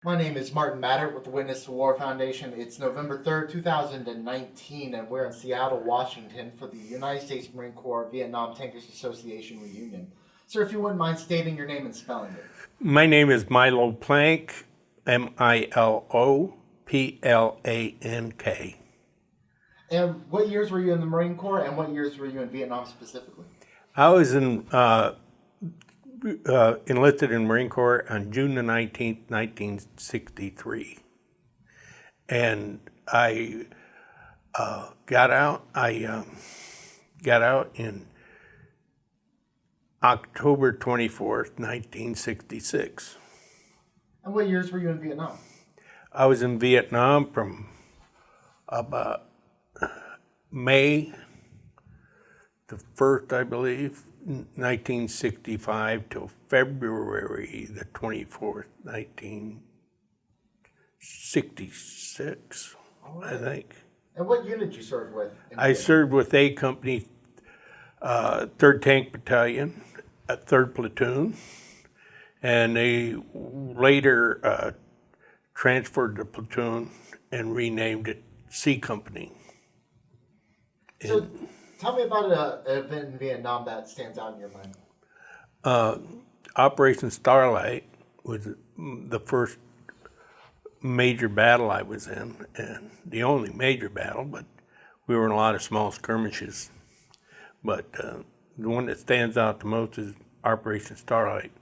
My name is Martin Madert with the Witness to War Foundation. It's November 3rd, 2019, and we're in Seattle, Washington for the United States Marine Corps Vietnam Tankers Association reunion. Sir, if you wouldn't mind stating your name and spelling it. My name is Milo Plank, Miloplank. And what years were you in the Marine Corps, and what years were you in Vietnam specifically? I was enlisted in Marine Corps on June the 19th, 1963. And I got out. I got out in October 24th, 1966. And what years were you in Vietnam? I was in Vietnam from about May the 1st, I believe, 1965 till February the 24th, 1966, I think. And what unit did you serve with? I served with A Company, 3rd Tank Battalion, 3rd Platoon, and they later transferred the platoon and renamed it C Company. So tell me about an event in Vietnam that stands out in your mind. Operation Starlight was the first major battle I was in, and the only major battle, but we were in a lot of small skirmishes. But the one that stands out the most is Operation Starlight.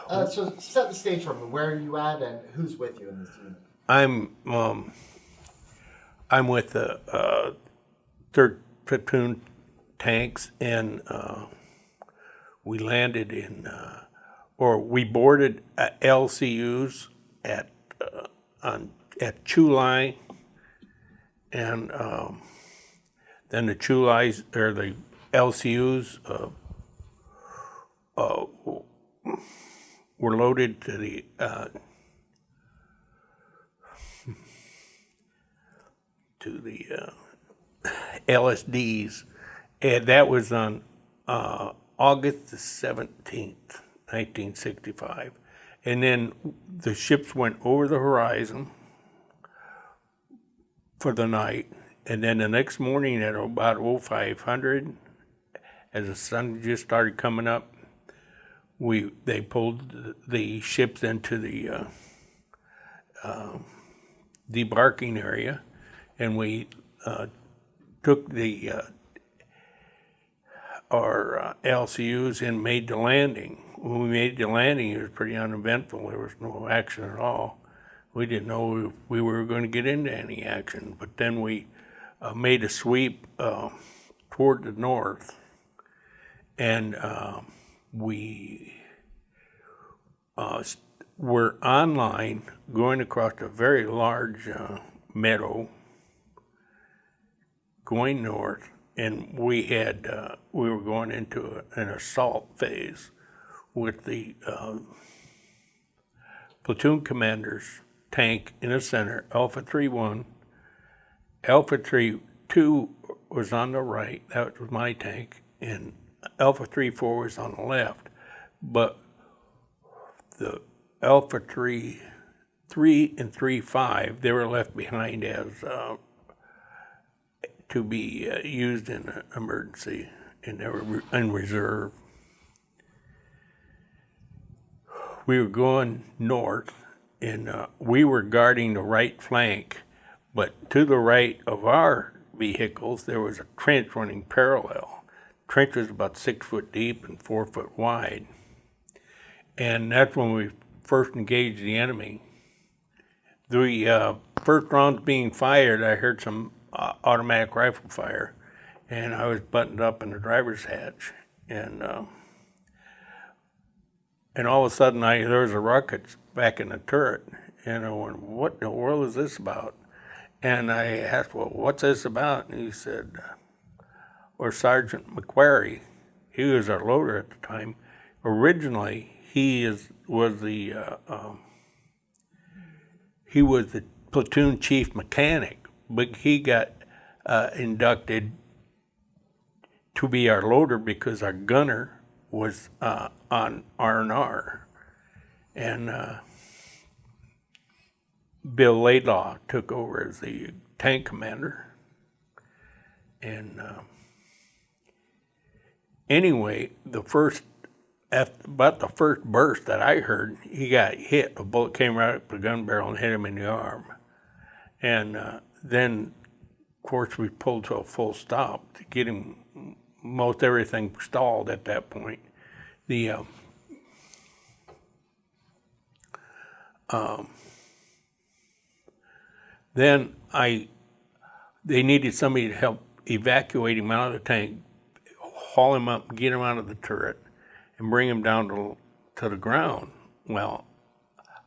So set the stage for me. Where are you at, and who's with you in this unit? I'm with the 3rd Platoon tanks, and we landed we boarded LCUs at Chu Lai, and then the Chu Lais, or the LCUs, were loaded to the LSDs, and that was on August the 17th, 1965. And then the ships went over the horizon for the night, and then the next morning at about 0500, as the sun just started coming up, they pulled the ships into the debarking area, and we took our LCUs and made the landing. When we made the landing, it was pretty uneventful. There was no action at all. We didn't know if we were going to get into any action, but then we made a sweep toward the north, and we were online going across a very large meadow going north, and we were going into an assault phase with the platoon commander's tank in the center, Alpha 3-1. Alpha 3-2 was on the right, that was my tank, and Alpha 3-4 was on the left. But the Alpha 3 and 3-5, they were left behind as to be used in an emergency, and they were in reserve. We were going north, and we were guarding the right flank, but to the right of our vehicles, there was a trench running parallel. The trench was about 6 foot deep and 4 foot wide. And that's when we first engaged the enemy. The first rounds being fired, I heard some automatic rifle fire, and I was buttoned up in the driver's hatch, and all of a sudden there was a rocket back in the turret, and I went, what in the world is this about? And I asked, well, what's this about? And he said, or Sergeant McQuarrie, he was our loader at the time. Originally, he was the platoon chief mechanic, but he got inducted to be our loader because our gunner was on R&R. And Bill Laidlaw took over as the tank commander. And anyway, about the first burst that I heard, he got hit. A bullet came right up the gun barrel and hit him in the arm. And then, of course, we pulled to a full stop to get him most everything stalled at that point. Then they needed somebody to help evacuate him out of the tank, haul him up, get him out of the turret, and bring him down to the ground. Well,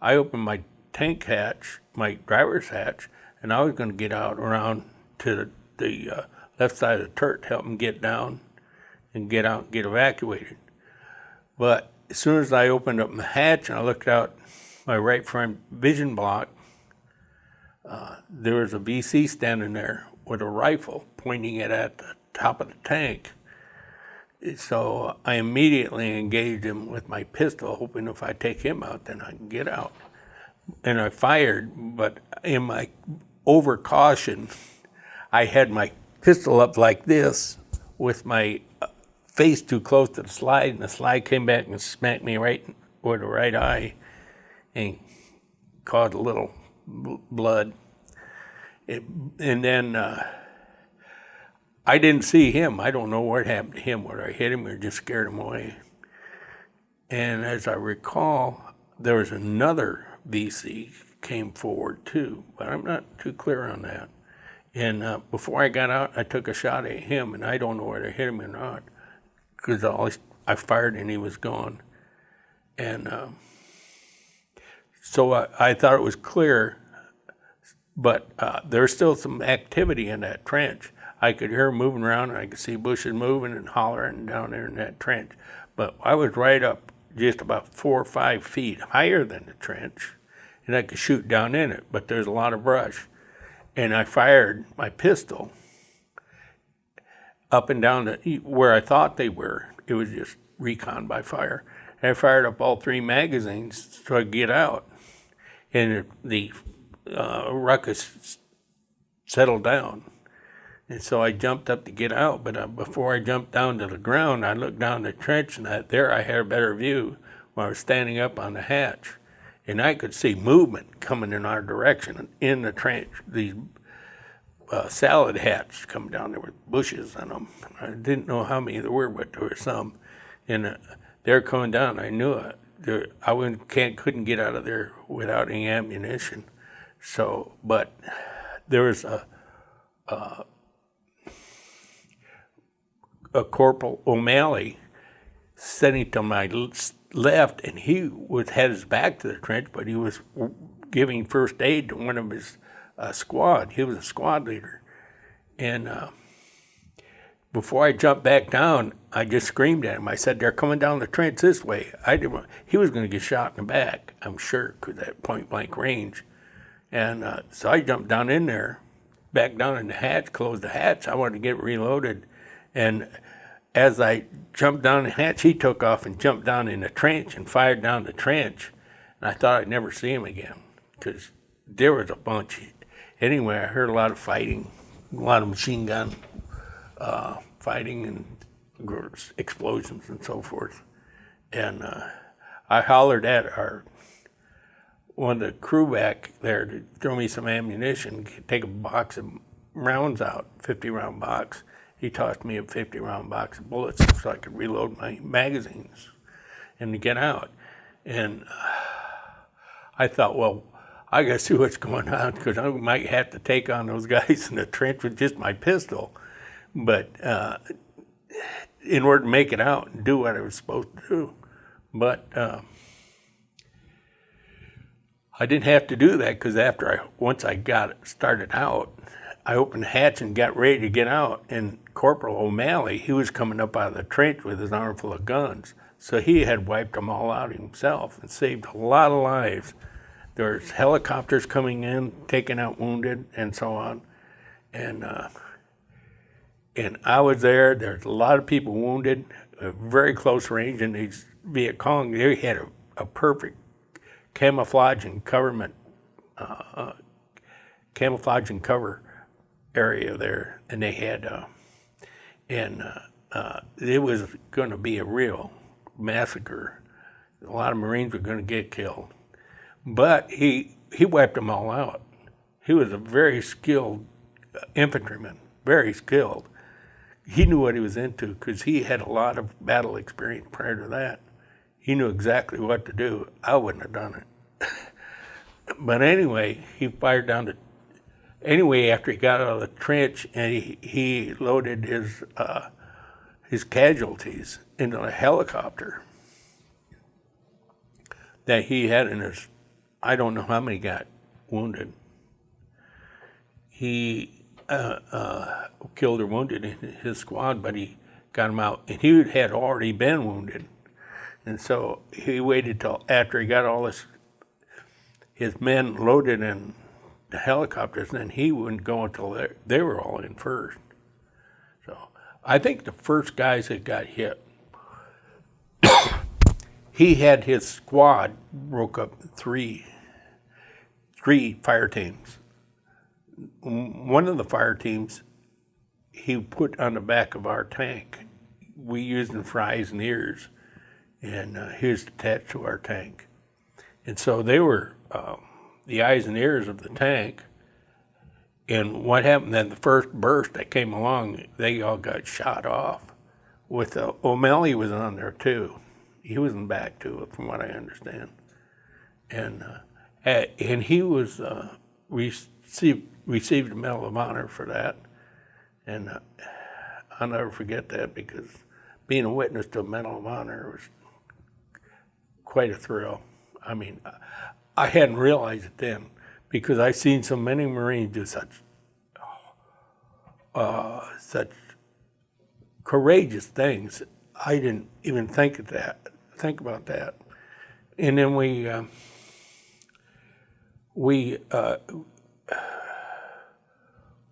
I opened my tank hatch, my driver's hatch, and I was going to get out around to the left side of the turret to help him get down and get out and get evacuated. But as soon as I opened up the hatch and I looked out my right front vision block, there was a VC standing there with a rifle pointing it at the top of the tank. So I immediately engaged him with my pistol, hoping if I take him out, then I can get out. And I fired, but in my overcaution, I had my pistol up like this with my face too close to the slide, and the slide came back and smacked me right with the right eye and caused a little blood. And then I didn't see him. I don't know what happened to him, whether I hit him or just scared him away. And as I recall, there was another VC came forward too, but I'm not too clear on that. And before I got out, I took a shot at him, and I don't know whether I hit him or not, because I fired and he was gone. And so I thought it was clear, but there's still some activity in that trench. I could hear him moving around, and I could see bushes moving and hollering down there in that trench. But I was right up just about 4 or 5 feet higher than the trench, and I could shoot down in it, but there's a lot of brush. And I fired my pistol up and down where I thought they were. It was just recon by fire. And I fired up all 3 magazines so I could get out. And the ruckus settled down. And so I jumped up to get out, but before I jumped down to the ground, I looked down the trench, and there I had a better view when I was standing up on the hatch. And I could see movement coming in our direction in the trench. These salad hats coming down there with bushes on them. I didn't know how many there were, but there were some. And they're coming down. I knew it. I couldn't get out of there without any ammunition. So, but there was a Corporal O'Malley sitting to my left, and he had his back to the trench, but he was giving first aid to one of his squad. He was a squad leader. And before I jumped back down, I just screamed at him. I said, "They're coming down the trench this way." He was going to get shot in the back, I'm sure, because that point blank range. And so I jumped down in there, back down in the hatch, closed the hatch. I wanted to get reloaded. And as I jumped down the hatch, he took off and jumped down in the trench and fired down the trench. And I thought I'd never see him again, because there was a bunch. Anyway, I heard a lot of fighting, a lot of machine gun fighting and explosions and so forth. And I hollered at one of the crew back there to throw me some ammunition, take a box of rounds out, 50-round box. He tossed me a 50-round box of bullets so I could reload my magazines and to get out. And I thought, well, I got to see what's going on, because I might have to take on those guys in the trench with just my pistol. But in order to make it out and do what I was supposed to do. But I didn't have to do that, because once I got it started out, I opened the hatch and got ready to get out, and Corporal O'Malley, he was coming up out of the trench with his armful of guns. So he had wiped them all out himself and saved a lot of lives. There's helicopters coming in, taking out wounded, and so on. And I was there. There's a lot of people wounded, very close range, and these Viet Cong, they had a perfect camouflage and coverment camouflage and cover area there, and they had, it was going to be a real massacre. A lot of Marines were going to get killed, but he wiped them all out. He was a very skilled infantryman, very skilled. He knew what he was into because he had a lot of battle experience prior to that. He knew exactly what to do. I wouldn't have done it. But anyway, he fired down the. Anyway, after he got out of the trench and he loaded his casualties into a helicopter that he had in his. I don't know how many got wounded. He killed or wounded in his squad, but he got him out, and he had already been wounded, and so he waited till after he got all his men loaded in the helicopters, and then he wouldn't go until they were all in first. So I think the first guys that got hit, he had his squad broke up three fire teams. One of the fire teams he put on the back of our tank. We used him for eyes and ears, and he was attached to our tank. And so they were the eyes and ears of the tank. And what happened then, the first burst that came along, they all got shot off. With O'Malley was on there too. He was in back too, from what I understand. And he was received a Medal of Honor for that. And I'll never forget that because being a witness to a Medal of Honor was quite a thrill. I mean, I hadn't realized it then because I've seen so many Marines do such courageous things. I didn't even think about that. And then we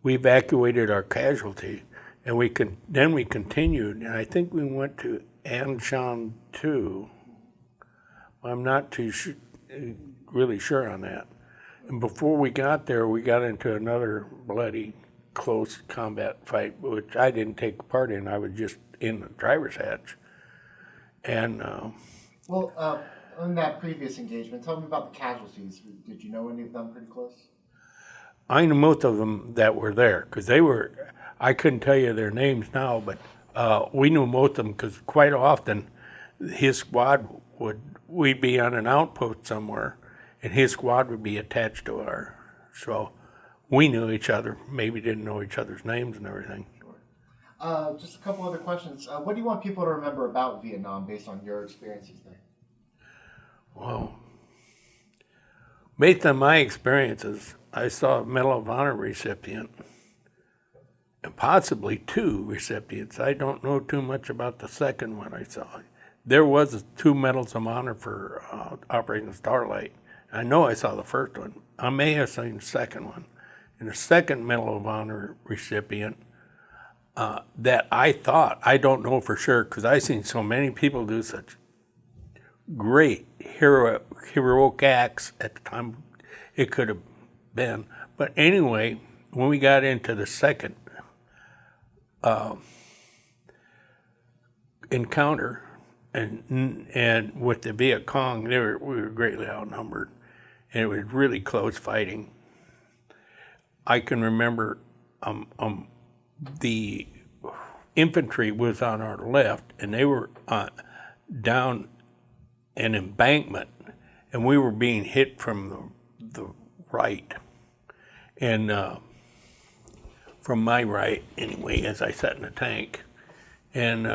evacuated our casualty, and then we continued, and I think we went to Anshan too. I'm not too really sure on that. And before we got there, we got into another bloody close combat fight, which I didn't take part in. I was just in the driver's hatch. And in that previous engagement, tell me about the casualties. Did you know any of them pretty close? I knew most of them that were there because I couldn't tell you their names now, but we knew most of them because quite often his squad we'd be on an outpost somewhere and his squad would be attached to ours. So we knew each other, maybe didn't know each other's names and everything. Sure. Just a couple other questions. What do you want people to remember about Vietnam based on your experiences there? Well, based on my experiences, I saw a Medal of Honor recipient and possibly two recipients. I don't know too much about the second one I saw. There was 2 Medals of Honor for Operation Starlight. I know I saw the first one. I may have seen the second one. And the second Medal of Honor recipient that I thought, I don't know for sure, because I've seen so many people do such great heroic acts at the time it could have been. But anyway, when we got into the second encounter, and with the Viet Cong, we were greatly outnumbered, and it was really close fighting. I can remember the infantry was on our left, and they were down an embankment, and we were being hit from the right, and from my right anyway, as I sat in the tank, and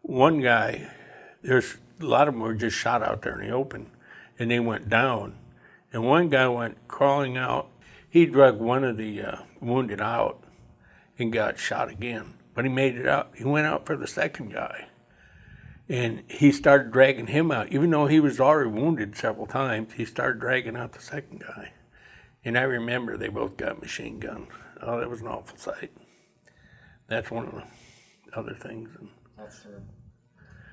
one guy, there's a lot of them were just shot out there in the open, and they went down, and one guy went crawling out. He dragged one of the wounded out and got shot again, but he made it out. He went out for the second guy, and he started dragging him out. Even though he was already wounded several times, he started dragging out the second guy. And I remember they both got machine guns. Oh, that was an awful sight. That's one of the other things. That's true.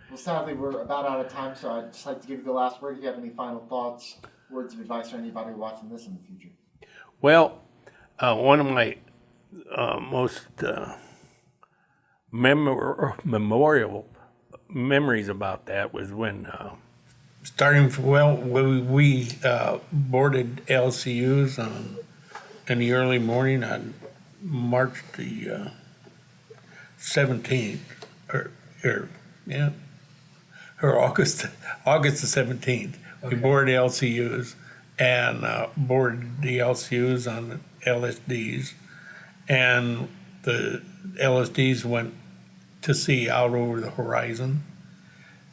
Well, sadly, we're about out of time, so I'd just like to give you the last word. Do you have any final thoughts words of advice for anybody watching this in the future? Well, one of my most memorial memories about that was when we boarded LCUs in the early morning on March the 17th, or August the 17th. Okay. We boarded LCUs and boarded the LCUs on the LSDs, and the LSDs went to sea out over the horizon,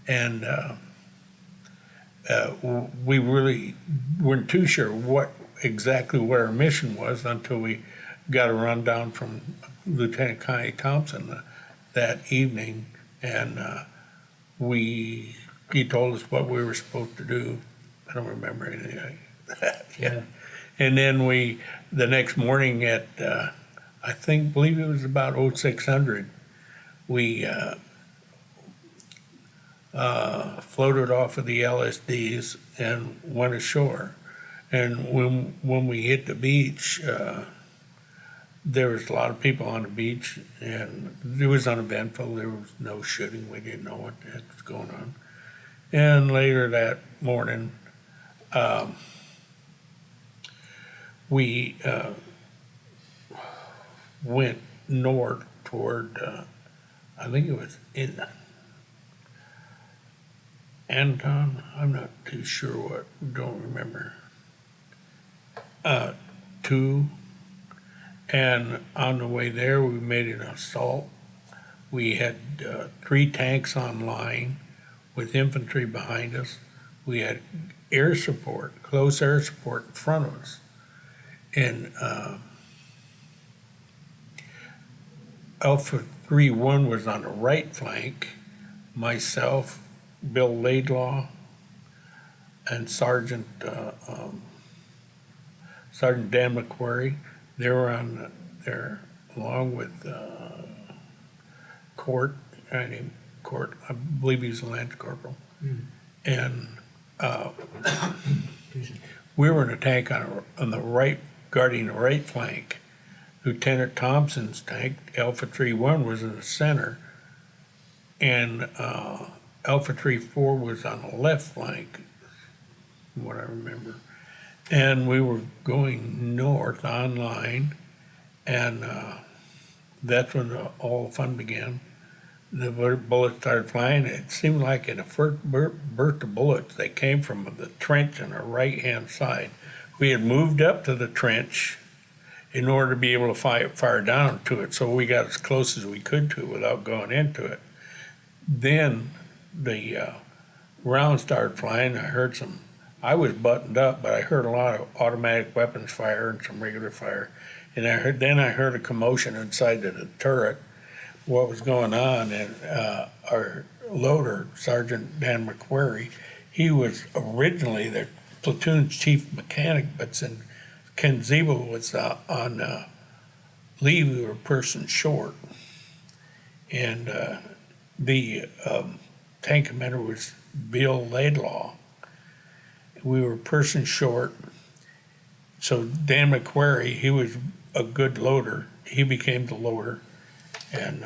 and we really weren't too sure what our mission was until we got a rundown from Lieutenant Connie Thompson that evening, and he told us what we were supposed to do. I don't remember anything like that. Yeah. And then the next morning at believe it was about 0600, we floated off of the LSDs and went ashore. And when we hit the beach, there was a lot of people on the beach, and it was uneventful. There was no shooting. We didn't know what the heck was going on. And later that morning, we went north toward, I think it was in Anton. I'm not too sure what, don't remember. And on the way there, we made an assault. We had 3 tanks online with infantry behind us. We had air support, close air support in front of us. And Alpha 3-1 was on the right flank. Myself, Bill Laidlaw, and Sergeant Dan McQuarrie. They were on there along with Court, I believe he's a Lance Corporal. And we were in a tank on the right, guarding the right flank. Lieutenant Thompson's tank, Alpha 3-1, was in the center, and Alpha 3-4 was on the left flank, from what I remember. And we were going north online, and that's when all the fun began. The bullets started flying. It seemed like in the first burst of bullets, they came from the trench on our right-hand side. We had moved up to the trench in order to be able to fire down to it, so we got as close as we could to it without going into it. Then the rounds started flying. I was buttoned up, but I heard a lot of automatic weapons fire and some regular fire. And I heard a commotion inside the turret, what was going on, and our loader, Sergeant Dan McQuarrie, he was originally the platoon's chief mechanic, but since Ken Zeebel was on leave, we were a person short. And the tank commander was Bill Laidlaw. We were a person short. So Dan McQuarrie, he was a good loader. He became the loader and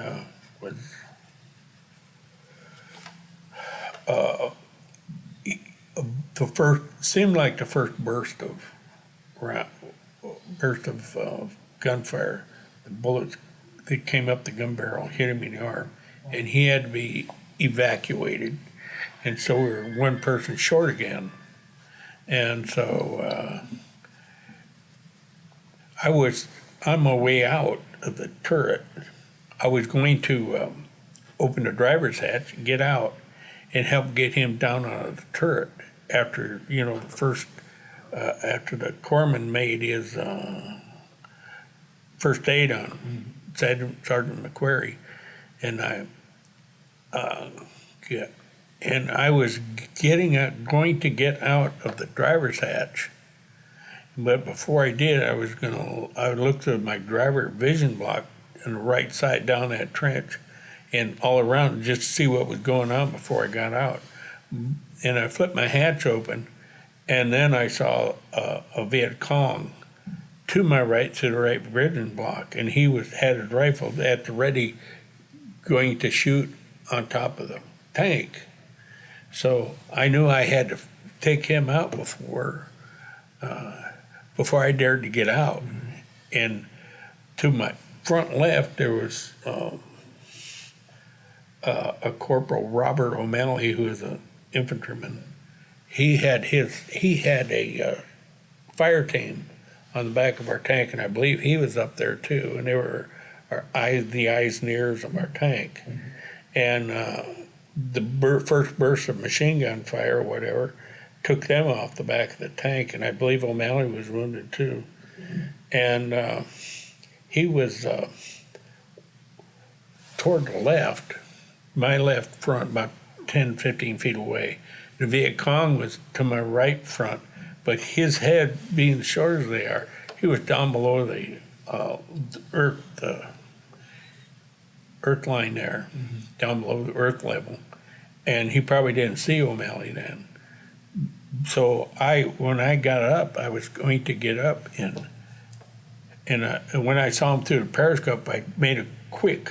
was the first, seemed like the first burst of gunfire. The bullets that came up the gun barrel hit him in the arm, and he had to be evacuated. And so we were one person short again. And so on my way out of the turret, I was going to open the driver's hatch and get out and help get him down out of the turret after, after the corpsman made his first aid on Sergeant McQuarrie. And I was going to get out of the driver's hatch, but before I did, I looked at my driver vision block on the right side down that trench, and all around just to see what was going on before I got out. And I flipped my hatch open, And then I saw a Viet Cong to my right, to the right provision block, and he had his rifle at the ready, going to shoot on top of the tank. So I knew I had to take him out before I dared to get out. And to my front left, there was a Corporal Robert O'Malley, who was an infantryman. He had a fire team on the back of our tank, and I believe he was up there too. And they were the eyes and ears of our tank. And the first burst of machine gun fire or whatever took them off the back of the tank, and I believe O'Malley was wounded too. And he was toward the left, my left front, about 10, 15 feet away. The Viet Cong was to my right front, but his head, being short as they are, he was down below the earth line there, down below the earth level, and he probably didn't see O'Malley then. So when I got up, I was going to get up, and when I saw him through the periscope, I made a quick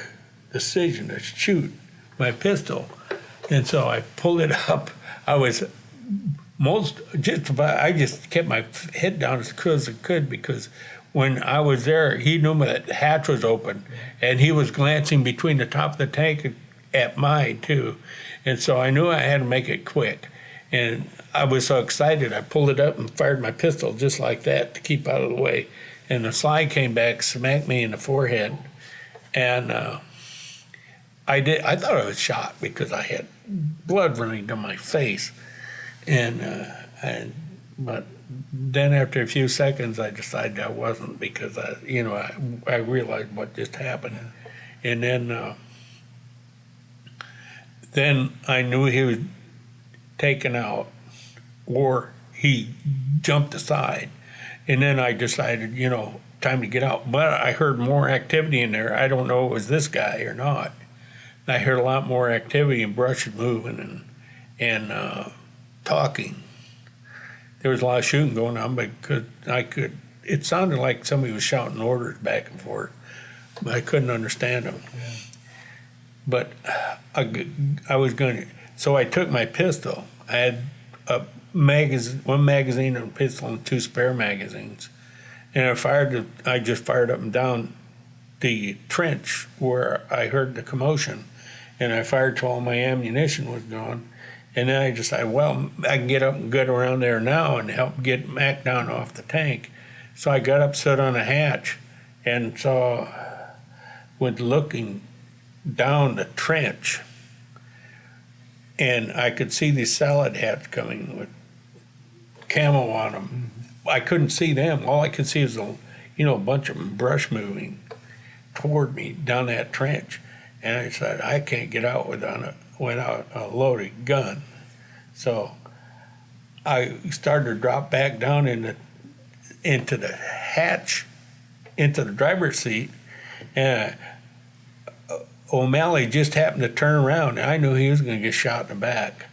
decision to shoot my pistol, and so I pulled it up. I was I just kept my head down as close as I could, because when I was there, he knew that the hatch was open, and he was glancing between the top of the tank at mine too, and so I knew I had to make it quick. And I was so excited, I pulled it up and fired my pistol just like that to keep out of the way. And the slide came back, smacked me in the forehead, and I thought I was shot because I had blood running down my face. But then after a few seconds, I decided I wasn't, because I realized what just happened. And then I knew he was taken out, or he jumped aside. And then I decided, time to get out. But I heard more activity in there. I don't know if it was this guy or not. I heard a lot more activity, and brush moving and talking. There was a lot of shooting going on, but it sounded like somebody was shouting orders back and forth, but I couldn't understand them. Yeah. But I was going to, so I took my pistol. I had one magazine and a pistol and 2 spare magazines. And I just fired up and down the trench where I heard the commotion. And I fired till all my ammunition was gone. And then I decided, well, I can get up and get around there now and help get Mac down off the tank. So I got up, stood on a hatch, and went looking down the trench. And I could see these salad hats coming with camo on them. I couldn't see them. All I could see was a bunch of them brush moving toward me down that trench. And I said, I can't get out without a loaded gun. So I started to drop back down into the hatch, into the driver's seat, and O'Malley just happened to turn around, and I knew he was going to get shot in the back.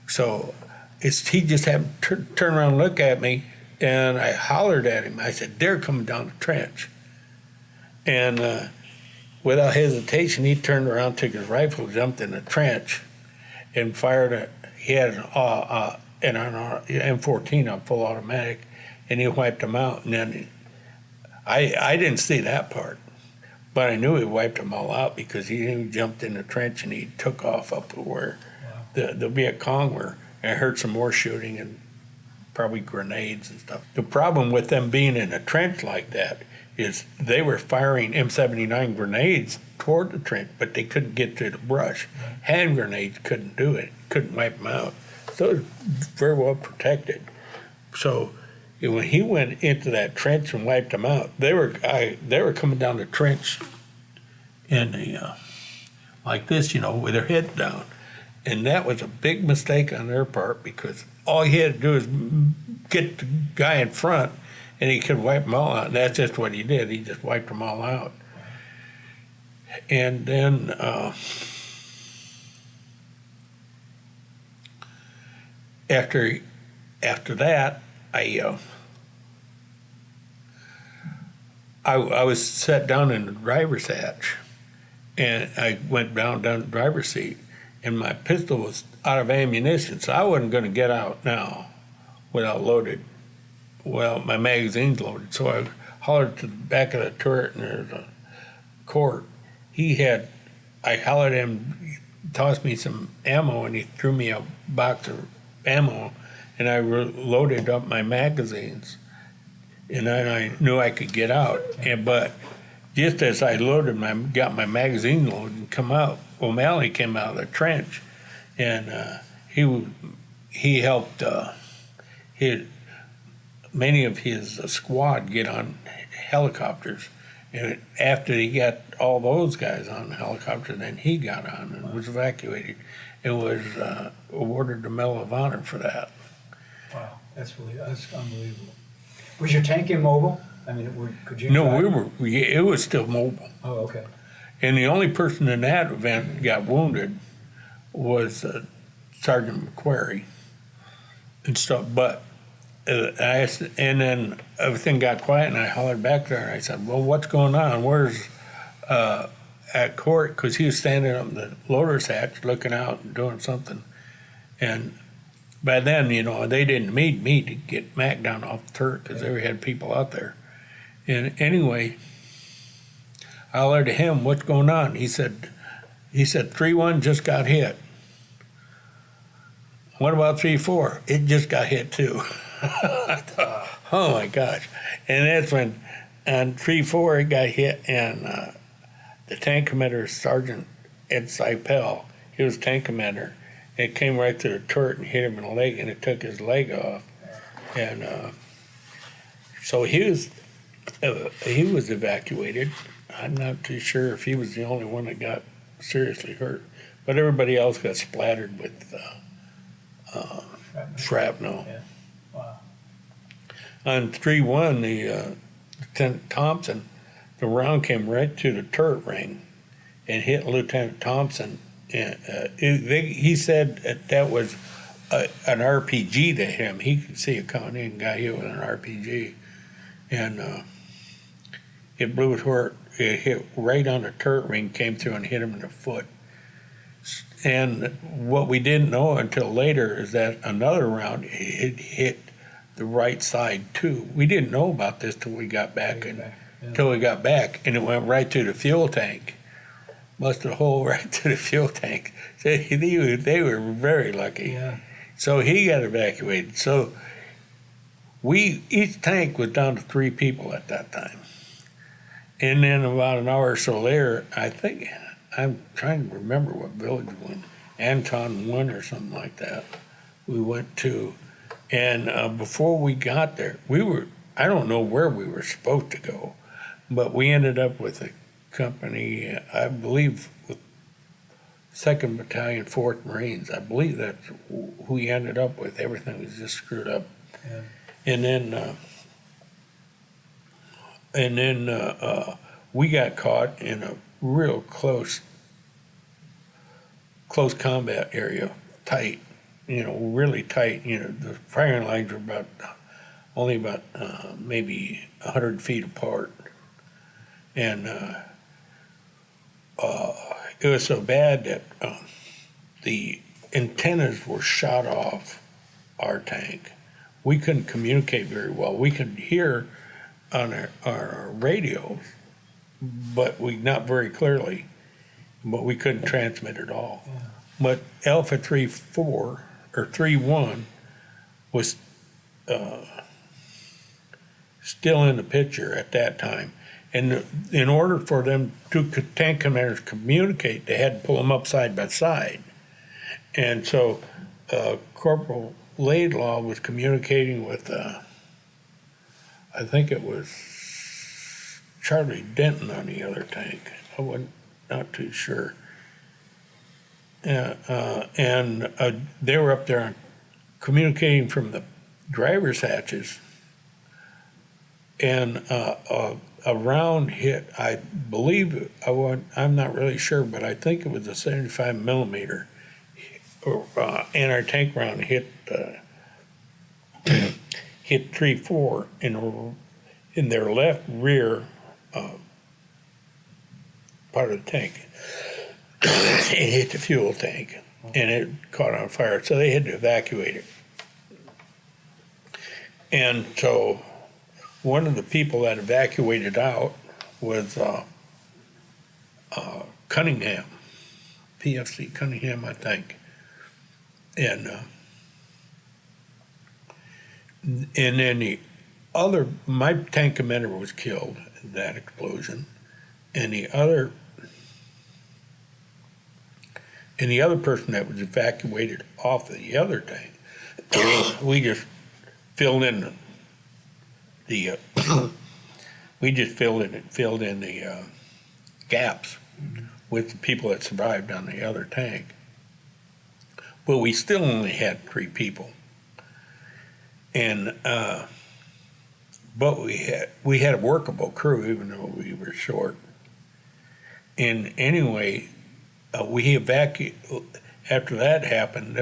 So he just happened to turn around and look at me, and I hollered at him. I said, they're coming down the trench. And without hesitation, he turned around, took his rifle, jumped in the trench, and fired he had an M14 on full automatic, and he wiped them out. And then I didn't see that part, but I knew he wiped them all out, because he jumped in the trench and he took off up to where the Viet Cong were. And I heard some more shooting and probably grenades and stuff. The problem with them being in a trench like that is they were firing M79 grenades toward the trench, but they couldn't get to the brush. Hand grenades couldn't do it, couldn't wipe them out. So it was very well protected. So when he went into that trench and wiped them out, they were coming down the trench in like this, with their head down. And that was a big mistake on their part, because all he had to do is get the guy in front, and he could wipe them all out. And that's just what he did. He just wiped them all out. And then after after that, I was sat down in the driver's hatch, and I went down the driver's seat, and my pistol was out of ammunition, so I wasn't going to get out now without my magazine's loaded. So I hollered to the back of the turret, and there's a court. I hollered at him, he tossed me some ammo, and he threw me a box of ammo, and I loaded up my magazines. And then I knew I could get out. But just as I got my magazine loaded and come out, O'Malley came out of the trench, and he helped many of his squad get on helicopters. And after he got all those guys on the helicopter, then he got on and was evacuated and was awarded the Medal of Honor for that. Wow, that's unbelievable. Was your tank immobile? I mean, could you? No, it was still mobile. Oh, okay. And the only person in that event that got wounded was Sergeant McQuarrie and stuff. But and then everything got quiet, and I hollered back there, and I said, "Well, what's going on? Where's at court?" Because he was standing up in the loader's hatch, looking out and doing something. And by then, they didn't need me to get Mac down off the turret because they had people out there. And anyway, I hollered to him, "What's going on?" He said 3-1 just got hit. What about 3-4? It just got hit too. I thought, oh my gosh. And that's when on 3-4 it got hit, and the tank commander, Sergeant Ed Seipel, he was tank commander. It came right through the turret and hit him in the leg, and it took his leg off. And so he was evacuated. I'm not too sure if he was the only one that got seriously hurt, but everybody else got splattered with shrapnel. Yeah. Wow. On 3-1, the Lieutenant Thompson, the round came right through the turret ring and hit Lieutenant Thompson. And he said that was an RPG to him. He could see it coming in and got hit with an RPG. And it blew his heart. It hit right on the turret ring, came through and hit him in the foot. And what we didn't know until later is that another round hit the right side too. We didn't know about this till we got back, and it went right through the fuel tank. Busted a hole right through the fuel tank. So they were very lucky. Yeah. So he got evacuated. So each tank was down to 3 people at that time. And then about an hour or so later, I'm trying to remember what village we went, Anton 1 or something like that, we went to. And before we got there, I don't know where we were supposed to go, but we ended up with a company, I believe, with 2nd Battalion, 4th Marines. I believe that's who we ended up with. Everything was just screwed up. Yeah. And then we got caught in a real close combat area, tight, really tight. The firing lines were only about maybe 100 feet apart. And it was so bad that the antennas were shot off our tank. We couldn't communicate very well. We could hear on our radios, but not very clearly, but we couldn't transmit at all. Yeah. But Alpha 3-4 or 3-1 was still in the picture at that time. And in order for them tank commanders to communicate, they had to pull them up side by side. And so Corporal Laidlaw was communicating with, I think it was Charlie Denton on the other tank. I wasn't not too sure. And they were up there communicating from the driver's hatches. And a round hit, I believe, I'm not really sure, but I think it was a 75 millimeter. And our tank round hit hit 3-4 in their left rear part of the tank. It hit the fuel tank, and it caught on fire, so they had to evacuate it. And so one of the people that evacuated out was Cunningham, PFC Cunningham, I think. And then my tank commander was killed in that explosion, and the other person that was evacuated off the other tank, we just filled in the gaps with the people that survived on the other tank. But we still only had 3 people, and but we had a workable crew even though we were short. And anyway, we evacuated. After that happened,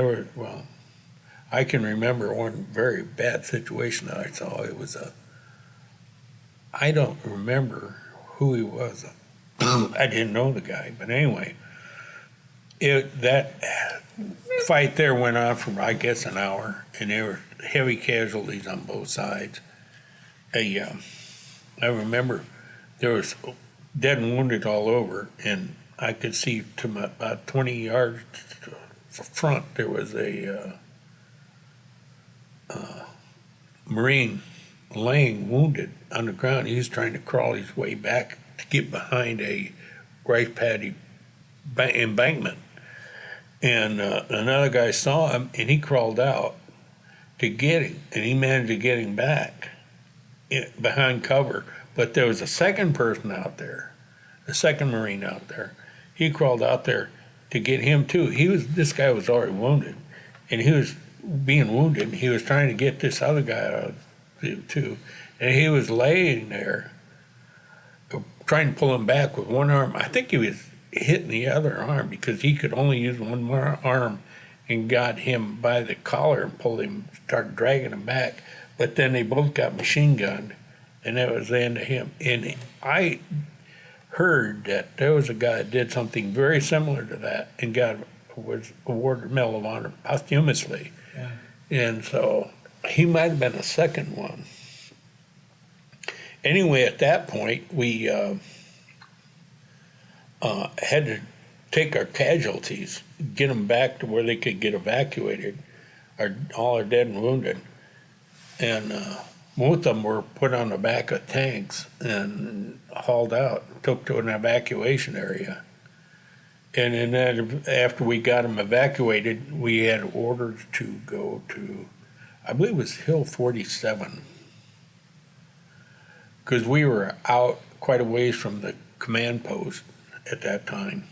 I can remember one very bad situation that I saw. It was I don't remember who he was. I didn't know the guy, but anyway, that fight there went on for, I guess, an hour, and there were heavy casualties on both sides. I remember there was dead and wounded all over, and I could see about 20 yards front there was a Marine laying wounded on the ground. He was trying to crawl his way back to get behind a rice paddy embankment. And another guy saw him, and he crawled out to get him, and he managed to get him back behind cover. But there was a second person out there, a second Marine out there. He crawled out there to get him too. This guy was already wounded, and he was being wounded, and he was trying to get this other guy out too. And he was laying there, trying to pull him back with one arm. I think he was hitting the other arm because he could only use one more arm, and got him by the collar and pulled him, started dragging him back. But then they both got machine gunned, and that was the end of him. And I heard that there was a guy that did something very similar to that and was awarded Medal of Honor posthumously. Yeah. And so he might have been the second one. Anyway, at that point, we had to take our casualties, get them back to where they could get evacuated, all our dead and wounded. And most of them were put on the back of tanks and hauled out, took to an evacuation area. And then after we got them evacuated, we had orders to go to, I believe it was Hill 47, because we were out quite a ways from the command post at that time,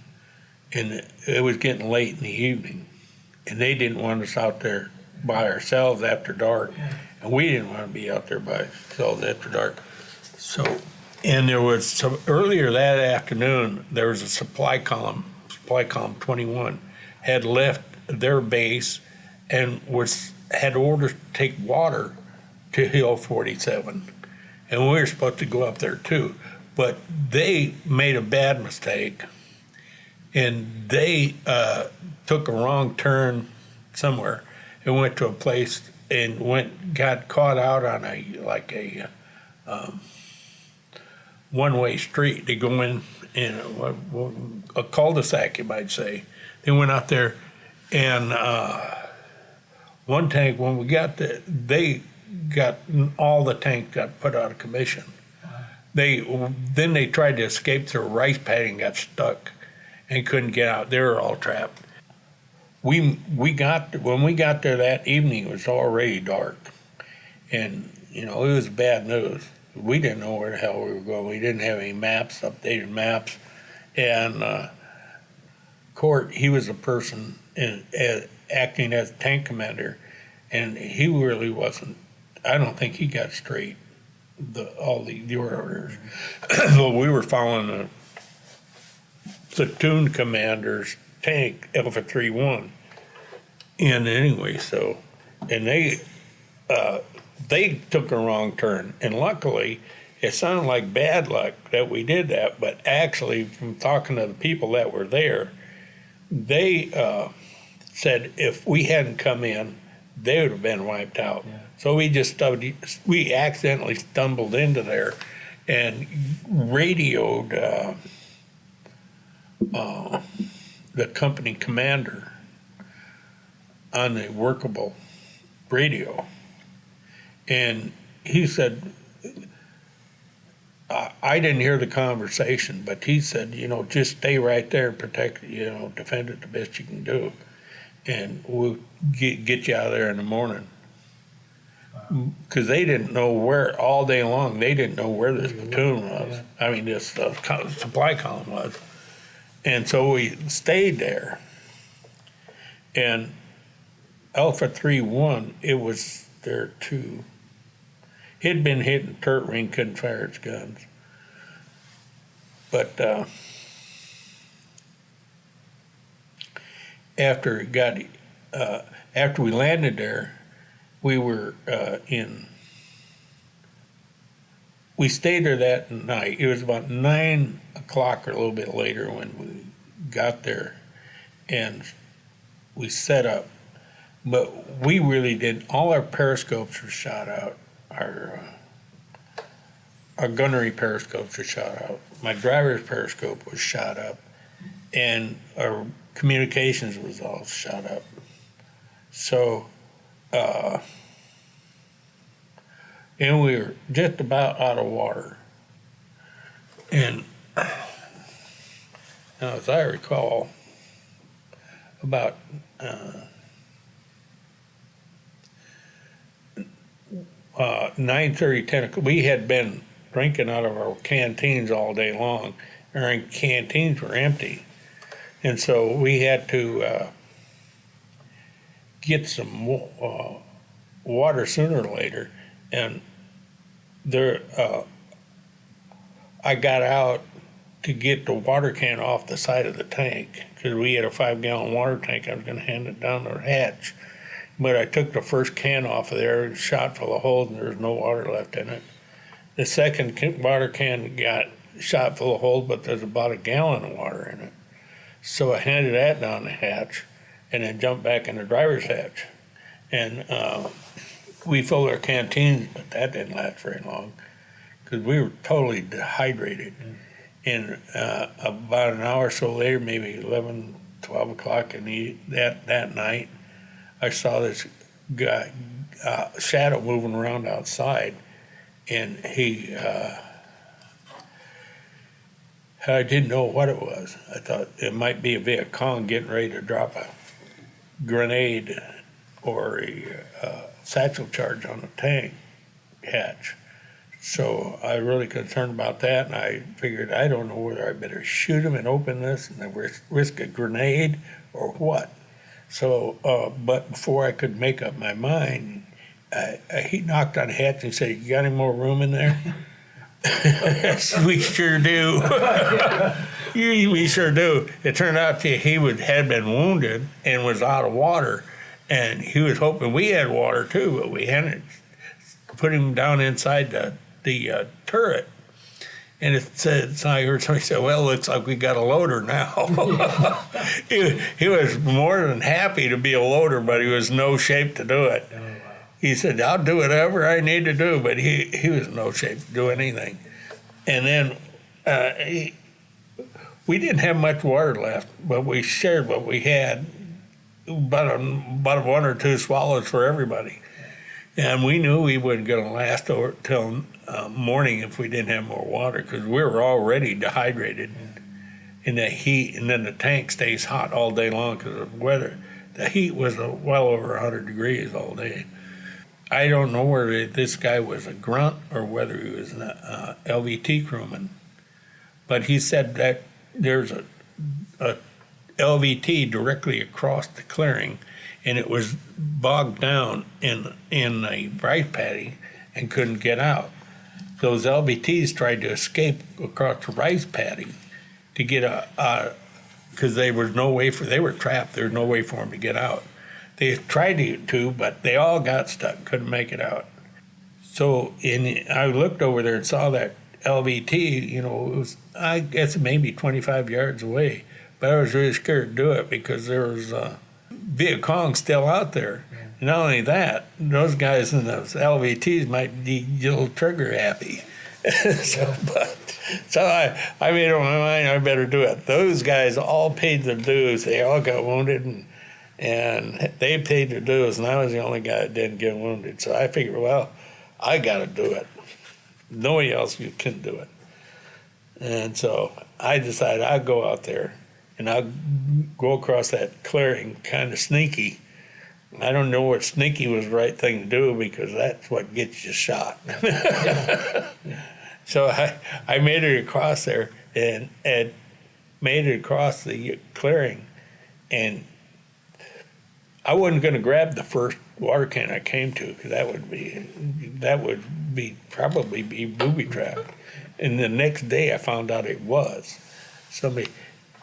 and it was getting late in the evening, and they didn't want us out there by ourselves after dark, and we didn't want to be out there by ourselves after dark. So, and there was earlier that afternoon, there was a supply column 21, had left their base and had orders to take water to Hill 47, and we were supposed to go up there too. But they made a bad mistake, and they took a wrong turn somewhere and went to a place and got caught out on a one-way street. They go in a cul-de-sac, you might say. They went out there, and one tank, when we got there, all the tanks got put out of commission. Then they tried to escape through a rice paddy and got stuck and couldn't get out. They were all trapped. When we got there that evening, it was already dark, and it was bad news. We didn't know where the hell we were going. We didn't have any maps, updated maps, and Court, he was a person acting as tank commander, and he really wasn't. I don't think he got straight all the orders. Well, we were following the platoon commander's tank, Alpha 3-1. And anyway, and they took a wrong turn, and luckily, it sounded like bad luck that we did that, but actually, from talking to the people that were there, they said if we hadn't come in, they would have been wiped out. Yeah. So we accidentally stumbled into there and radioed the company commander on the workable radio. And he said, I didn't hear the conversation, but he said, just stay right there and protect, defend it the best you can do. And we'll get you out of there in the morning. Because they didn't know where, all day long, they didn't know where this platoon was. I mean, this supply column was. And so we stayed there. And Alpha 3-1, it was there too. He'd been hit in turret ring, couldn't fire its guns. But after we landed there, we were we stayed there that night. It was about 9 o'clock or a little bit later when we got there, and we set up. But we really didn't. All our periscopes were shot out. Our gunnery periscopes were shot out. My driver's periscope was shot up, and our communications was all shot up. So, and we were just about out of water. And now, as I recall, about 9:30, 10 o'clock, we had been drinking out of our canteens all day long. Our canteens were empty. And so we had to get some water sooner or later. And there, I got out to get the water can off the side of the tank because we had a 5-gallon water tank. I was going to hand it down the hatch. But I took the first can off of there, shot full of holes, and there was no water left in it. The second water can got shot full of holes, but there's about 1 gallon of water in it. So I handed that down the hatch and then jumped back in the driver's hatch. And we filled our canteens, but that didn't last very long because we were totally dehydrated. And about an hour or so later, maybe 11, 12 o'clock that night, I saw this guy, shadow moving around outside, and I didn't know what it was. I thought it might be a Viet Cong getting ready to drop a grenade or a satchel charge on the tank hatch. So I was really concerned about that, and I figured I don't know whether I better shoot him and open this and then risk a grenade or what. So, but before I could make up my mind, he knocked on the hatch and said, "You got any more room in there?" We sure do. We sure do. It turned out that he had been wounded and was out of water, and he was hoping we had water too, but we hadn't. Put him down inside the turret. And I heard somebody say, "Well, looks like we got a loader now." He was more than happy to be a loader, but he was no shape to do it. Oh, wow. He said, "I'll do whatever I need to do," but he was in no shape to do anything. And then we didn't have much water left, but we shared what we had, about 1 or 2 swallows for everybody. And we knew we wasn't going to last over till morning if we didn't have more water because we were already dehydrated. In the heat, and then the tank stays hot all day long because of the weather. The heat was well over 100 degrees all day. I don't know whether this guy was a grunt or whether he was an LVT crewman, but he said that there's a LVT directly across the clearing, and it was bogged down in a rice paddy and couldn't get out. Those LVTs tried to escape across the rice paddy to get because they were trapped. There was no way for them to get out. They tried to, but they all got stuck, couldn't make it out. So I looked over there and saw that LVT, it was, I guess, maybe 25 yards away. But I was really scared to do it because there was Viet Cong still out there. Yeah. And not only that, those guys in those LVTs might be a little trigger happy. So I made up my mind I better do it. Those guys all paid their dues. They all got wounded, and they paid their dues, and I was the only guy that didn't get wounded. So I figured, well, I got to do it. Nobody else can do it. And so I decided I'd go out there, and I'll go across that clearing kind of sneaky. I don't know what sneaky was the right thing to do because that's what gets you shot. So I made it across there and made it across the clearing, and I wasn't going to grab the first water can I came to because that would probably be booby trapped. And the next day I found out it was somebody.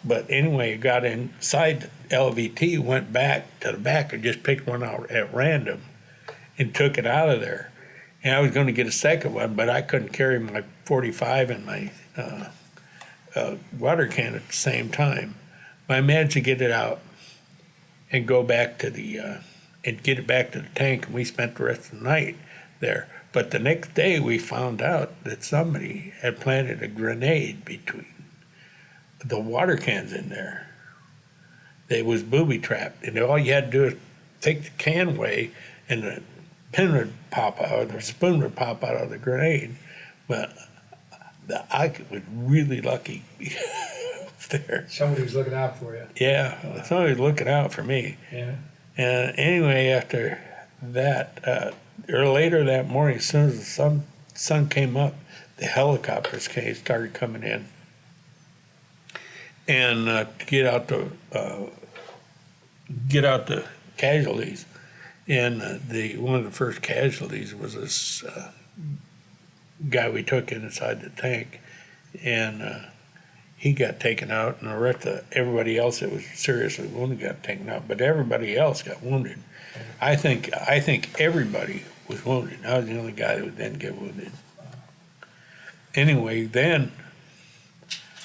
But anyway, got inside LVT, went back to the back and just picked one out at random and took it out of there. And I was going to get a second one, but I couldn't carry my 45 and my water can at the same time. But I managed to get it out and go back to and get it back to the tank, and we spent the rest of the night there. But the next day we found out that somebody had planted a grenade between the water cans in there. It was booby trapped, and all you had to do is take the can away, and the pin would pop out, or the spoon would pop out of the grenade. But I was really lucky there. Somebody was looking out for you. Yeah, somebody was looking out for me. Yeah. And anyway, after that, or later that morning, as soon as the sun came up, the helicopters started coming in, and to get out the casualties. And one of the first casualties was this guy we took inside the tank, and he got taken out, and the rest of everybody else that was seriously wounded got taken out, but everybody else got wounded. I think everybody was wounded. I was the only guy that didn't get wounded. Anyway, then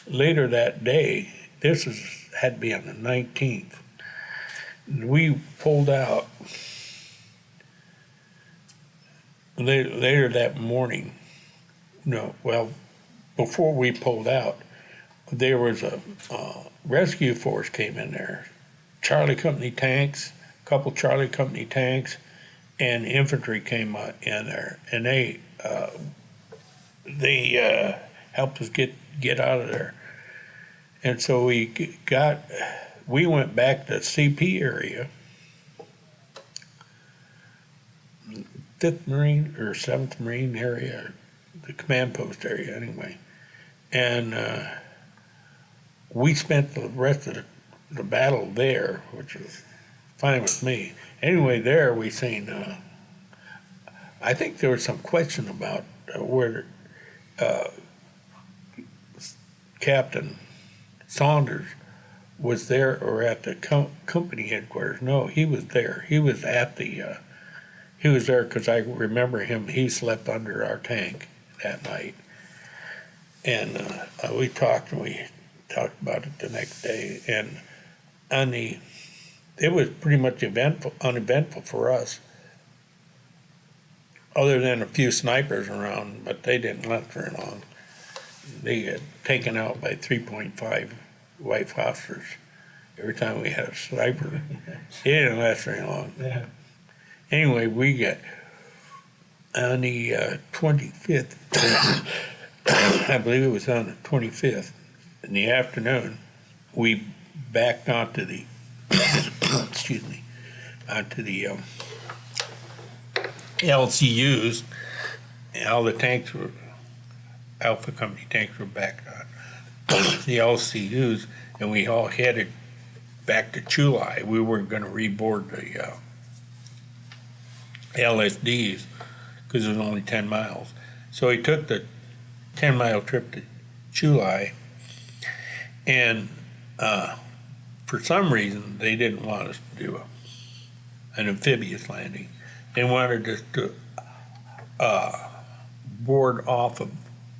later that day, had to be on the 19th, we pulled out. Later that morning, before we pulled out, there was a rescue force came in there. Charlie Company tanks, a couple Charlie Company tanks, and infantry came in there, and they helped us get out of there. And so we went back to CP area, 5th Marine or 7th Marine area, the command post area anyway. And we spent the rest of the battle there, which was fine with me. Anyway, there we seen, I think there was some question about where Captain Saunders was there or at the company headquarters. No, he was there. He was at he was there because I remember him. He slept under our tank that night. And we talked about it the next day. And it was pretty much uneventful for us, other than a few snipers around, but they didn't last very long. They got taken out by 3.5 white officers every time we had a sniper. It didn't last very long. Yeah. Anyway, we got on the 25th, I believe it was on the 25th, in the afternoon, we backed onto the, onto the LCUs, and all the tanks were, Alpha Company tanks were backed on the LCUs, and we all headed back to Chulai. We weren't going to reboard the LSDs because it was only 10 miles. So we took the 10-mile trip to Chulai, and for some reason they didn't want us to do an amphibious landing, and wanted us to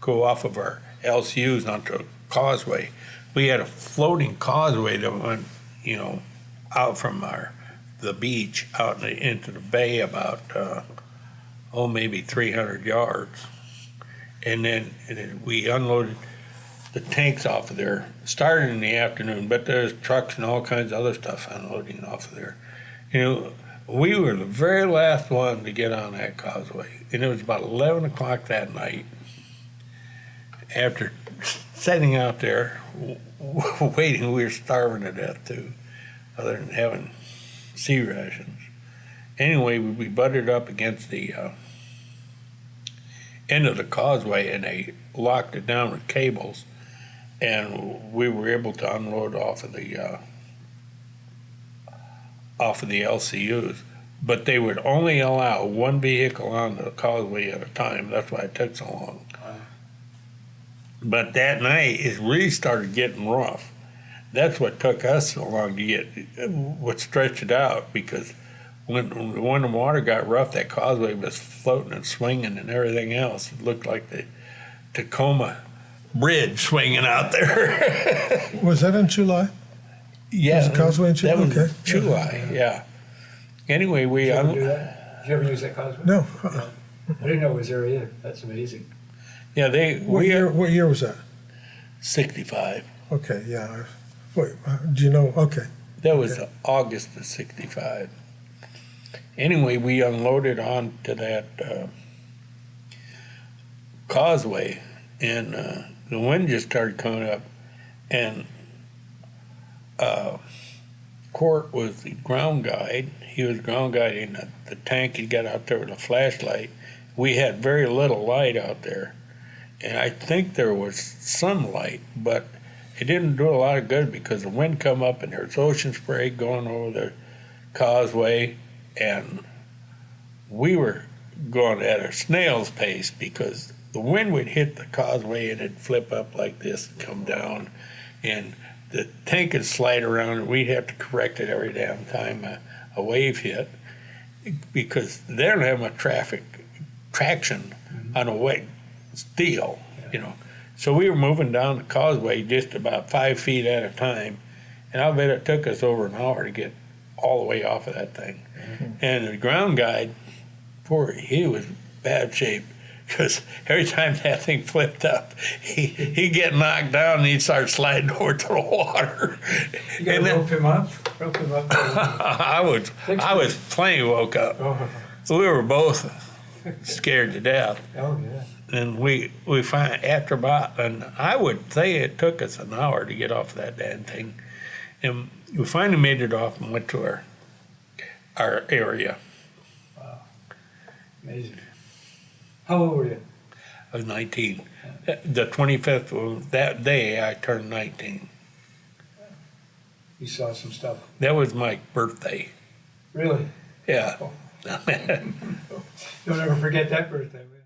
go off of our LCUs onto a causeway. We had a floating causeway that went, out from the beach out into the bay about maybe 300 yards, and then we unloaded the tanks off of there. Started in the afternoon, but there's trucks and all kinds of other stuff unloading off of there. We were the very last one to get on that causeway, and it was about 11 o'clock that night. After sitting out there waiting, we were starving to death too, other than having sea rations. Anyway, we butted up against the end of the causeway, and they locked it down with cables, and we were able to unload off of the LCUs. But they would only allow one vehicle on the causeway at a time. That's why it took so long. But that night, it really started getting rough. That's what took us so long to get, what stretched it out, because when the water got rough, that causeway was floating and swinging and everything else. It looked like the Tacoma Bridge swinging out there. Was that in July? Yeah. Was the causeway in July? That was Okay. July, yeah. Anyway, Did you ever do that? Did you ever use that causeway? No. I didn't know it was there either. That's amazing. Yeah, What year was that? 65. Okay, yeah. Wait, do you know? Okay. That was August of 65. Anyway, we unloaded onto that causeway, and the wind just started coming up, and Court was the ground guide. He was ground guiding the tank. He got out there with a flashlight. We had very little light out there, and I think there was some light, but it didn't do a lot of good because the wind come up and there's ocean spray going over the causeway, and we were going at a snail's pace because the wind would hit the causeway and it'd flip up like this and come down, and the tank would slide around and we'd have to correct it every damn time a wave hit, because they don't have much traction on a wet steel, So we were moving down the causeway just about 5 feet at a time, and I'll bet it took us over an hour to get all the way off of that thing. And the ground guide, he was in bad shape, because every time that thing flipped up, he'd get knocked down and he'd start sliding over to the water. You gotta rope him up? Rope him up? I was plenty woke up. Oh, We were both scared to death. oh, yeah. And we find after about, and I would say it took us an hour to get off that damn thing. And we finally made it off and went to our area. Amazing. How old were you? I was 19. The 25th, that day I turned 19. You saw some stuff. That was my birthday. Really? Yeah. You'll never forget that birthday, will you?